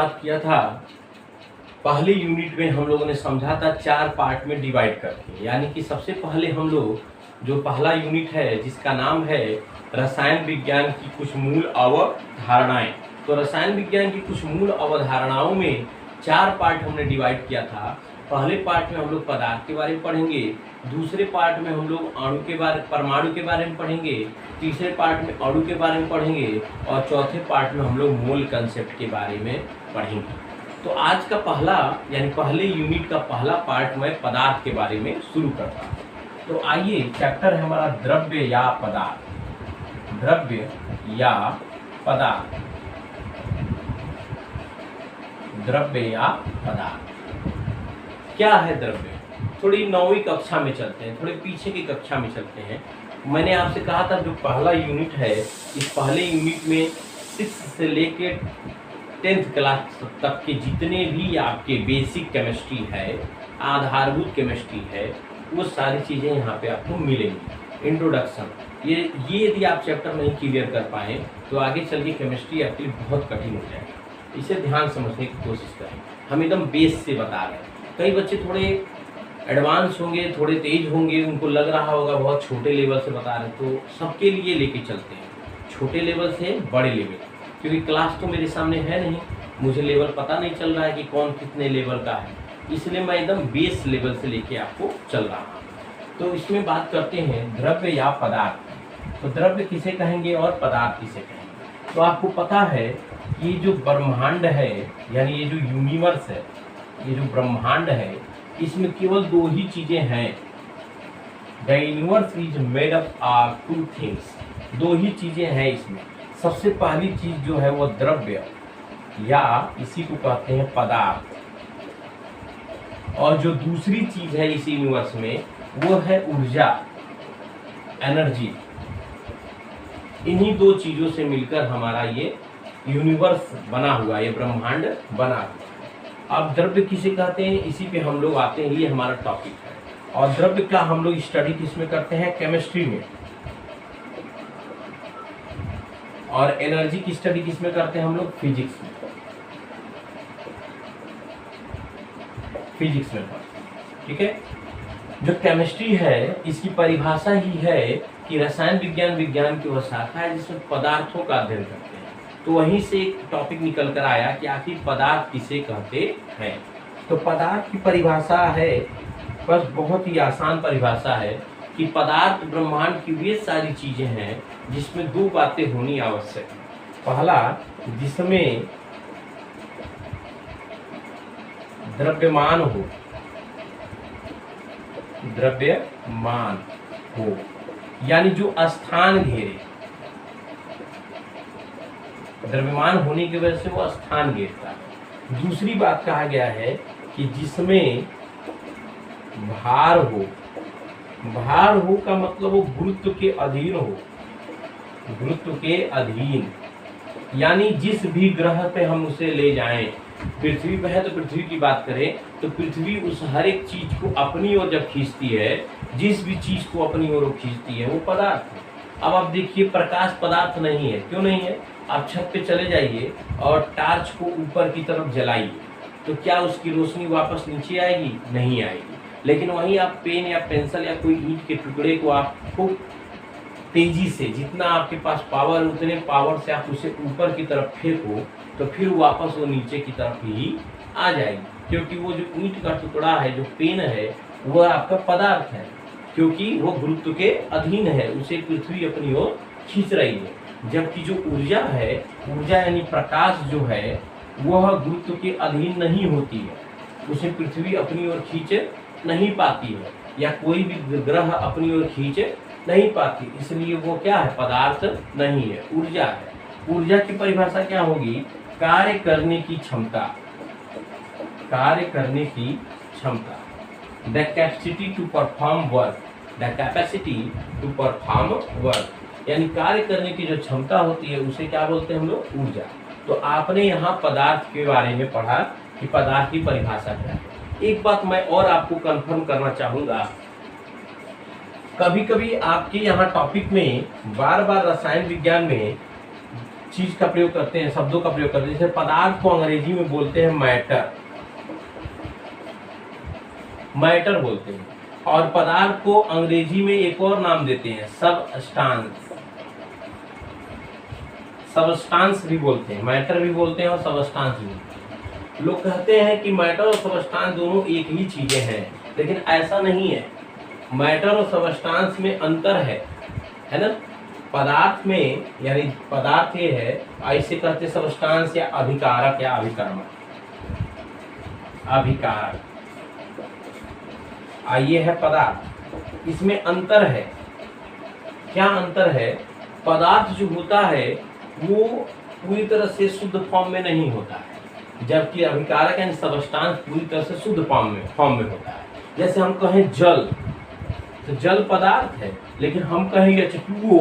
बात किया था, पहले यूनिट में हम लोगों ने समझा था 4 पार्ट में डिवाइड करके, यानी कि सबसे पहले हम लोग जो पहला यूनिट है जिसका नाम है रसायन विज्ञान की कुछ मूल अवधारणाएं, तो रसायन विज्ञान की कुछ मूल अवधारणाओं में 4 पार्ट हमने डिवाइड किया था। पहले पार्ट में हम लोग पदार्थ के बारे में पढ़ेंगे, दूसरे पार्ट में हम लोग परमाणु के बारे में पढ़ेंगे, तीसरे पार्ट में अणु के बारे में पढ़ेंगे और चौथे पार्ट में हम लोग मोल कंसेप्ट के बारे में पढ़ेंगे। तो आज का पहला यानी पहले यूनिट का पहला पार्ट मैं पदार्थ के बारे में शुरू करता हूँ। तो आइए, चैप्टर है हमारा द्रव्य या पदार्थ। द्रव्य या पदार्थ, द्रव्य या पदार्थ क्या है द्रव्य? थोड़ी 9वीं कक्षा में चलते हैं, थोड़े पीछे की कक्षा में चलते हैं। मैंने आपसे कहा था जो पहला यूनिट है, इस पहले यूनिट में 6 से लेके 10th क्लास तक के जितने भी आपके बेसिक केमिस्ट्री है, आधारभूत केमिस्ट्री है, वो सारी चीज़ें यहाँ पे आपको मिलेंगी। इंट्रोडक्शन, ये यदि आप चैप्टर नहीं क्लियर कर पाएँ तो आगे चल के केमिस्ट्री आपके लिए बहुत कठिन हो जाएगी। इसे ध्यान समझने की कोशिश करें, हम एकदम बेस से बता रहे हैं। कई बच्चे थोड़े एडवांस होंगे, थोड़े तेज होंगे, उनको लग रहा होगा बहुत छोटे लेवल से बता रहे हैं, तो सबके लिए लेके चलते हैं छोटे लेवल से बड़े लेवल, क्योंकि क्लास तो मेरे सामने है नहीं, मुझे लेवल पता नहीं चल रहा है कि कौन कितने लेवल का है, इसलिए मैं एकदम बेस लेवल से लेके आपको चल रहा हूँ। तो इसमें बात करते हैं द्रव्य या पदार्थ। तो द्रव्य किसे कहेंगे और पदार्थ किसे कहेंगे? तो आपको पता है कि जो ब्रह्मांड है, यानी ये जो यूनिवर्स है, ये जो ब्रह्मांड है, इसमें केवल 2 ही चीजें हैं। The universe is made up of 2 things. 2 ही चीजें हैं इसमें। सबसे पहली चीज जो है वो द्रव्य या इसी को कहते हैं पदार्थ, और जो दूसरी चीज है इस यूनिवर्स में वो है ऊर्जा, एनर्जी। इन्हीं 2 चीजों से मिलकर हमारा ये यूनिवर्स बना हुआ, ये ब्रह्मांड बना हुआ। अब द्रव्य किसे कहते हैं, इसी पे हम लोग आते हैं, ये हमारा टॉपिक है। और द्रव्य का हम लोग स्टडी किसमें करते हैं? केमिस्ट्री में। और एनर्जी की स्टडी किसमें करते हैं हम लोग? फिजिक्स में। फिजिक्स में पढ़ते हैं, ठीक है। जो केमिस्ट्री है इसकी परिभाषा ही है कि रसायन विज्ञान की वह शाखा है जिसमें पदार्थों का अध्ययन करते हैं। तो वहीं से एक टॉपिक निकल कर आया कि आखिर पदार्थ किसे कहते हैं। तो पदार्थ की परिभाषा है, बस बहुत ही आसान परिभाषा है कि पदार्थ ब्रह्मांड की वे सारी चीजें हैं जिसमें 2 बातें होनी आवश्यक है। पहला, जिसमें द्रव्यमान हो, द्रव्यमान हो यानी जो स्थान घेरे, द्रव्यमान होने की वजह से वो स्थान घेरता है। दूसरी बात कहा गया है कि जिसमें भार हो। भार हो का मतलब वो गुरुत्व के अधीन हो, गुरुत्व के अधीन, यानी जिस भी ग्रह पे हम उसे ले जाएं, पृथ्वी पे है तो पृथ्वी की बात करें तो पृथ्वी उस हर एक चीज को अपनी ओर जब खींचती है, जिस भी चीज को अपनी ओर खींचती है वो पदार्थ है। अब आप देखिए, प्रकाश पदार्थ नहीं है। क्यों नहीं है? आप छत पे चले जाइए और टार्च को ऊपर की तरफ जलाइए, तो क्या उसकी रोशनी वापस नीचे आएगी? नहीं आएगी। लेकिन वहीं आप पेन या पेंसिल या कोई ईंट के टुकड़े को आप खूब तेजी से, जितना आपके पास पावर, उतने पावर से आप उसे ऊपर की तरफ फेंको, तो फिर वापस वो नीचे की तरफ ही आ जाएगी, क्योंकि वो जो ईंट का टुकड़ा है, जो पेन है, वह आपका पदार्थ है, क्योंकि वो गुरुत्व के अधीन है, उसे पृथ्वी अपनी ओर खींच रही है। जबकि जो ऊर्जा है, ऊर्जा यानी प्रकाश जो है, वह गुरुत्व के अधीन नहीं होती है, उसे पृथ्वी अपनी ओर खींच नहीं पाती है, या कोई भी ग्रह अपनी ओर खींच नहीं पाती, इसलिए वो क्या है? पदार्थ नहीं है, ऊर्जा है। ऊर्जा की परिभाषा क्या होगी? कार्य करने की क्षमता, कार्य करने की क्षमता, the capacity to perform work, the capacity to perform work, यानी कार्य करने की जो क्षमता होती है उसे क्या बोलते हैं हम लोग? ऊर्जा। तो आपने यहाँ पदार्थ के बारे में पढ़ा कि पदार्थ की परिभाषा क्या है। एक बात मैं और आपको कंफर्म करना चाहूँगा, कभी कभी आपके यहाँ टॉपिक में बार बार रसायन विज्ञान में चीज का प्रयोग करते हैं, शब्दों का प्रयोग करते हैं। जैसे पदार्थ को अंग्रेजी में बोलते हैं मैटर, मैटर बोलते हैं। और पदार्थ को अंग्रेजी में एक और नाम देते हैं सबस्टांस, सबस्टांस भी बोलते हैं, मैटर भी बोलते हैं और सबस्टांस भी। लोग कहते हैं कि मैटर और सबस्टांस दोनों एक ही चीजें हैं, लेकिन ऐसा नहीं है। मैटर और सबस्टांस में अंतर है ना। पदार्थ में यानी पदार्थ ये है, ऐसे कहते हैं सबस्टांस या अभिकारक या अभिकर्मक, अभिकारक। ये है पदार्थ, इसमें अंतर है। क्या अंतर है? पदार्थ जो होता है वो पूरी तरह से शुद्ध फॉर्म में नहीं होता है, जबकि अभिकारक यानी सबस्टांस पूरी तरह से शुद्ध फॉर्म में होता है। जैसे हम कहें जल, तो जल पदार्थ है, लेकिन हम कहें H2O,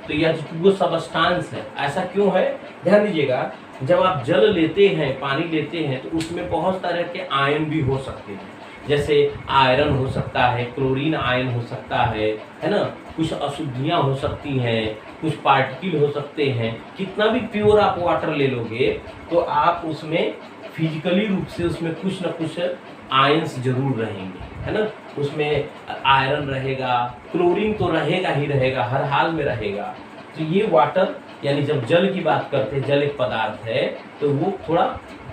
तो यह H2O सबस्टांस है। ऐसा क्यों है? ध्यान दीजिएगा, जब आप जल लेते हैं, पानी लेते हैं, तो उसमें बहुत तरह के आयन भी हो सकते हैं। जैसे आयरन हो सकता है, क्लोरीन आयन हो सकता है ना, कुछ अशुद्धियाँ हो सकती हैं, कुछ पार्टिकल हो सकते हैं। कितना भी प्योर आप वाटर ले लोगे तो आप उसमें फिजिकली रूप से उसमें कुछ न कुछ आयंस जरूर रहेंगे, है ना। उसमें आयरन रहेगा, क्लोरीन तो रहेगा ही रहेगा, हर हाल में रहेगा। तो ये वाटर यानी जब जल की बात करते हैं, जल एक पदार्थ है, तो वो थोड़ा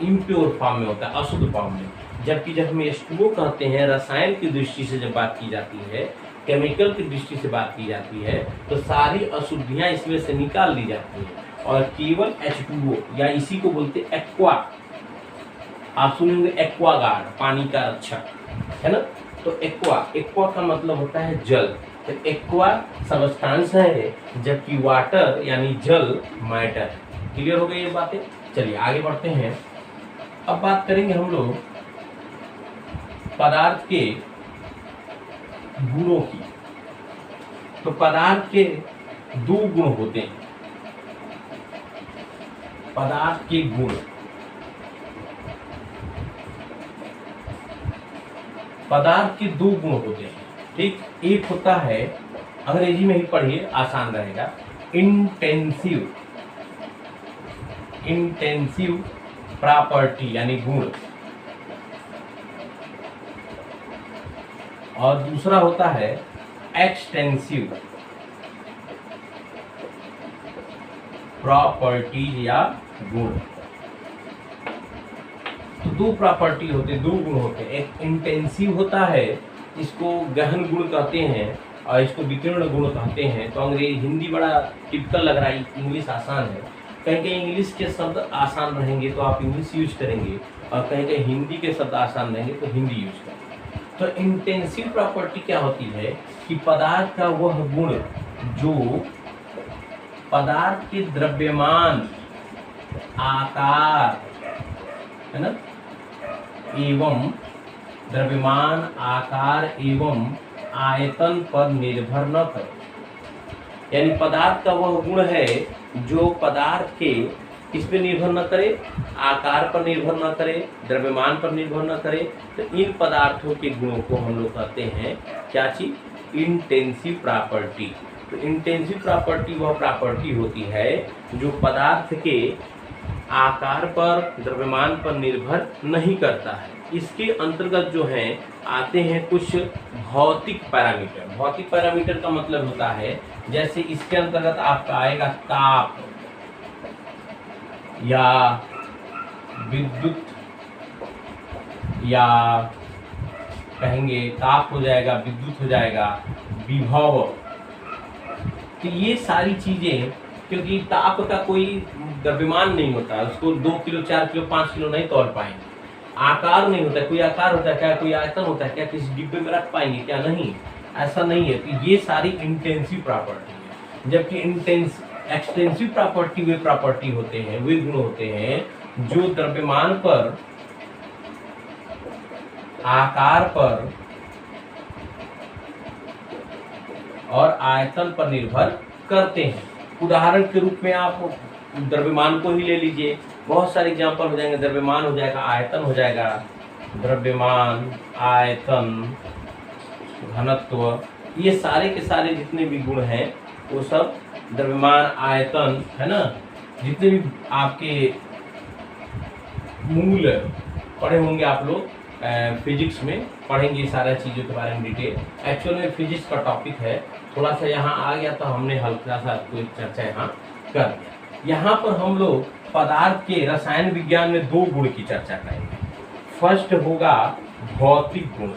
इम्प्योर फॉर्म में होता है, अशुद्ध फॉर्म में। जबकि जब हम H2O कहते हैं, रसायन की दृष्टि से जब बात की जाती है, केमिकल की दृष्टि से बात की जाती है, तो सारी अशुद्धियाँ इसमें से निकाल दी जाती हैं और केवल H2O या इसी को बोलते हैं एक्वा। आप सुनेंगे एक्वागार्ड, पानी का रक्षक, है ना। तो एक्वा का मतलब होता है जल। तो एक्वा सबस्टांस है, जबकि वाटर यानी जल मैटर है। क्लियर हो गई ये बातें? चलिए आगे बढ़ते हैं। अब बात करेंगे हम लोग पदार्थ के गुणों की। तो पदार्थ के दो गुण होते हैं, पदार्थ के गुण। पदार्थ के दो गुण होते हैं, ठीक। एक होता है, अंग्रेजी में ही पढ़िए आसान रहेगा, इंटेंसिव, इंटेंसिव प्रॉपर्टी यानी गुण। और दूसरा होता है एक्सटेंसिव प्रॉपर्टी या गुण। तो दो प्रॉपर्टी होते हैं, दो गुण होते हैं। एक इंटेंसिव होता है, इसको गहन गुण कहते हैं और इसको विकीर्ण गुण कहते हैं। तो अंग्रेजी हिंदी बड़ा टिपिकल लग रहा है, इंग्लिश आसान है। कहीं कहीं इंग्लिश के शब्द आसान रहेंगे तो आप इंग्लिश यूज करेंगे, और कहीं कहीं हिंदी के शब्द आसान रहेंगे तो हिंदी यूज करेंगे। तो इंटेंसिव प्रॉपर्टी क्या होती है कि पदार्थ का वह गुण जो पदार्थ के द्रव्यमान, आकार, है ना, एवं द्रव्यमान, आकार एवं आयतन पर निर्भर न करे। यानी पदार्थ का वह गुण है जो पदार्थ के किस पे निर्भर न करे, आकार पर निर्भर न करे, द्रव्यमान पर निर्भर न करे। तो इन पदार्थों के गुणों को हम लोग कहते हैं क्या चीज? Intensive property. तो इंटेंसिव प्रॉपर्टी वह प्रॉपर्टी होती है जो पदार्थ के आकार पर, द्रव्यमान पर निर्भर नहीं करता है। इसके अंतर्गत जो है आते हैं कुछ भौतिक पैरामीटर। भौतिक पैरामीटर का मतलब होता है, जैसे इसके अंतर्गत आपका आएगा ताप या विद्युत, या कहेंगे ताप हो जाएगा, विद्युत हो जाएगा, विभव। तो ये सारी चीजें, क्योंकि ताप का कोई द्रव्यमान नहीं होता, उसको 2 किलो 4 किलो 5 किलो नहीं तोड़ पाएंगे। आकार नहीं होता, कोई आकार होता है क्या, कोई आयतन होता है क्या, किसी डिब्बे में रख पाएंगे क्या? नहीं, ऐसा नहीं है। तो ये सारी इंटेंसिव प्रॉपर्टी है। जबकि एक्सटेंसिव प्रॉपर्टी वे प्रॉपर्टी होते हैं, वे गुण होते हैं जो द्रव्यमान पर, आकार पर और आयतन पर निर्भर करते हैं। उदाहरण के रूप में आप द्रव्यमान को ही ले लीजिए, बहुत सारे एग्जाम्पल हो जाएंगे। द्रव्यमान हो जाएगा, आयतन हो जाएगा, द्रव्यमान, आयतन, घनत्व, ये सारे के सारे जितने भी गुण हैं वो सब द्रव्यमान, आयतन, है ना, जितने भी आपके मूल पढ़े होंगे आप लोग, फिजिक्स में पढ़ेंगे सारा चीज़ों के बारे में डिटेल। एक्चुअल में फिजिक्स का टॉपिक है, थोड़ा सा यहाँ आ गया तो हमने हल्का सा कोई चर्चा यहाँ कर दिया। यहाँ पर हम लोग पदार्थ के रसायन विज्ञान में 2 गुण की चर्चा करेंगे। फर्स्ट होगा भौतिक गुण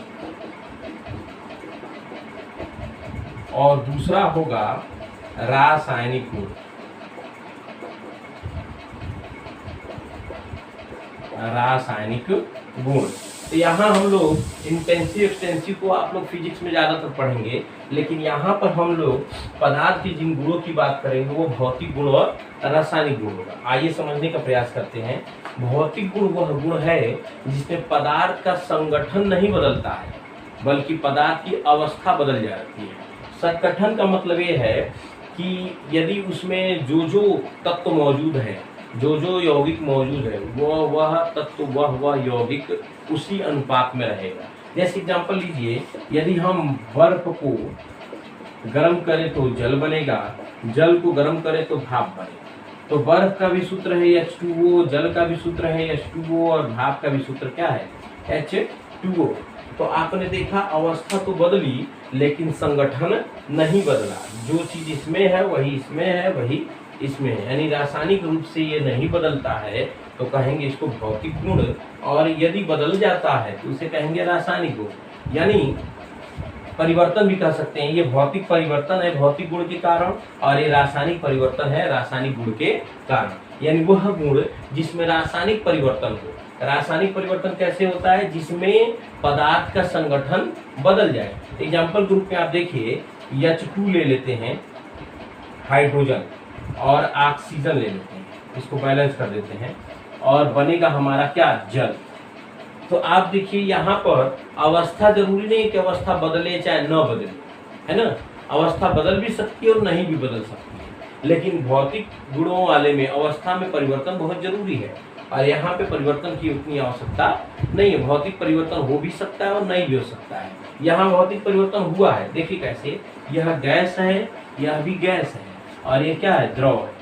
और दूसरा होगा रासायनिक गुण। रासायनिक गुण, तो यहाँ हम लोग इंटेंसिव एक्सटेंसिव को आप लोग फिजिक्स में ज़्यादातर पढ़ेंगे, लेकिन यहाँ पर हम लोग पदार्थ के जिन गुणों की बात करेंगे वो भौतिक गुण और रासायनिक गुण होगा। आइए समझने का प्रयास करते हैं। भौतिक गुण वह गुण है जिसमें पदार्थ का संगठन नहीं बदलता है, बल्कि पदार्थ की अवस्था बदल जाती है। संगठन का मतलब ये है कि यदि उसमें जो जो तत्व मौजूद है, जो जो यौगिक मौजूद है, वह तत्व वह यौगिक उसी अनुपात में रहेगा। जैसे एग्जांपल लीजिए, यदि हम बर्फ को गर्म करें तो जल बनेगा, जल को गर्म करें तो भाप बनेगा। तो बर्फ का भी सूत्र है H2O, जल का भी सूत्र है H2O और भाप का भी सूत्र क्या है H2O। तो आपने देखा अवस्था तो बदली लेकिन संगठन नहीं बदला। जो चीज इसमें है वही इसमें है, वही इसमें है, यानी रासायनिक रूप से ये नहीं बदलता है तो कहेंगे इसको भौतिक गुण, और यदि बदल जाता है तो उसे कहेंगे रासायनिक गुण। यानी परिवर्तन भी कह सकते हैं, ये भौतिक परिवर्तन है भौतिक गुण के कारण, और ये रासायनिक परिवर्तन है रासायनिक गुण के कारण। यानी वह गुण जिसमें रासायनिक परिवर्तन हो। रासायनिक परिवर्तन कैसे होता है? जिसमें पदार्थ का संगठन बदल जाए। एग्जाम्पल के रूप में आप देखिए, H2 ले लेते हैं, हाइड्रोजन और ऑक्सीजन ले लेते हैं, इसको बैलेंस कर देते हैं और बनेगा हमारा क्या? जल। तो आप देखिए यहाँ पर अवस्था जरूरी नहीं कि अवस्था बदले चाहे न बदले, है ना। अवस्था बदल भी सकती है और नहीं भी बदल सकती है, लेकिन भौतिक गुणों वाले में अवस्था में परिवर्तन बहुत जरूरी है, और यहाँ पे परिवर्तन की उतनी आवश्यकता नहीं है। भौतिक परिवर्तन हो भी सकता है और नहीं भी हो सकता है। यहाँ भौतिक परिवर्तन हुआ है, देखिए कैसे, यह गैस है, यह भी गैस है, और ये क्या है? द्रव है।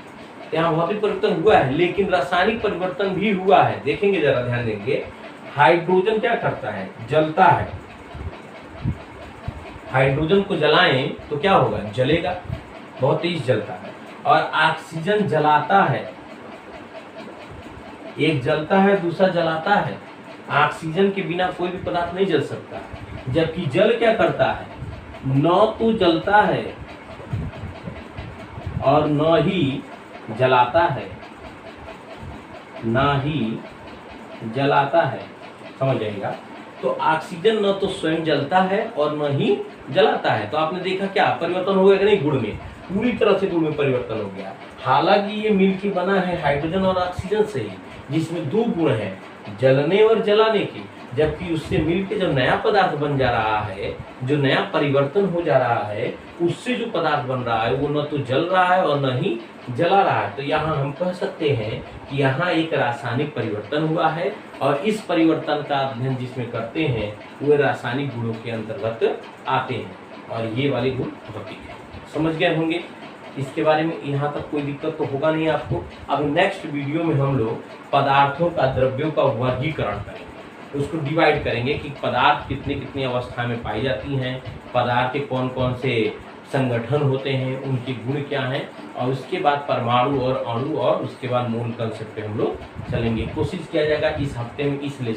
यहाँ भौतिक परिवर्तन हुआ है, लेकिन रासायनिक परिवर्तन भी हुआ है। देखेंगे, जरा ध्यान देंगे। हाइड्रोजन क्या करता है? जलता है। हाइड्रोजन को जलाएं तो क्या होगा? जलेगा, बहुत तेज जलता है। और ऑक्सीजन जलाता है, एक जलता है दूसरा जलाता है। ऑक्सीजन के बिना कोई भी पदार्थ नहीं जल सकता, जबकि जल क्या करता है? न तो जलता है और न ही जलाता है, न ही जलाता है, समझ जाएगा। तो ऑक्सीजन न तो स्वयं जलता है और न ही जलाता है। तो आपने देखा क्या परिवर्तन हो गया कि नहीं? गुण में पूरी तरह से गुण में परिवर्तन हो गया। हालांकि ये मिलकर बना है हाइड्रोजन और ऑक्सीजन से ही, जिसमें 2 गुण हैं, जलने और जलाने के, जबकि उससे मिलकर जो नया पदार्थ बन जा रहा है, जो नया परिवर्तन हो जा रहा है, उससे जो पदार्थ बन रहा है वो न तो जल रहा है और न ही जला रहा है। तो यहाँ हम कह सकते हैं कि यहाँ एक रासायनिक परिवर्तन हुआ है, और इस परिवर्तन का अध्ययन जिसमें करते हैं वो रासायनिक गुणों के अंतर्गत आते हैं, और ये वाले गुण भौतिक है। समझ गए होंगे इसके बारे में? यहाँ तक कोई दिक्कत तो होगा नहीं आपको। अब नेक्स्ट वीडियो में हम लोग पदार्थों का, द्रव्यों का वर्गीकरण करेंगे, उसको डिवाइड करेंगे कि पदार्थ कितनी कितनी अवस्था में पाई जाती हैं, पदार्थ के कौन कौन से संगठन होते हैं, उनके गुण क्या हैं, और उसके बाद परमाणु और अणु, और उसके बाद मूल कंसेप्ट पे हम लोग चलेंगे। कोशिश किया जाएगा इस हफ्ते में इस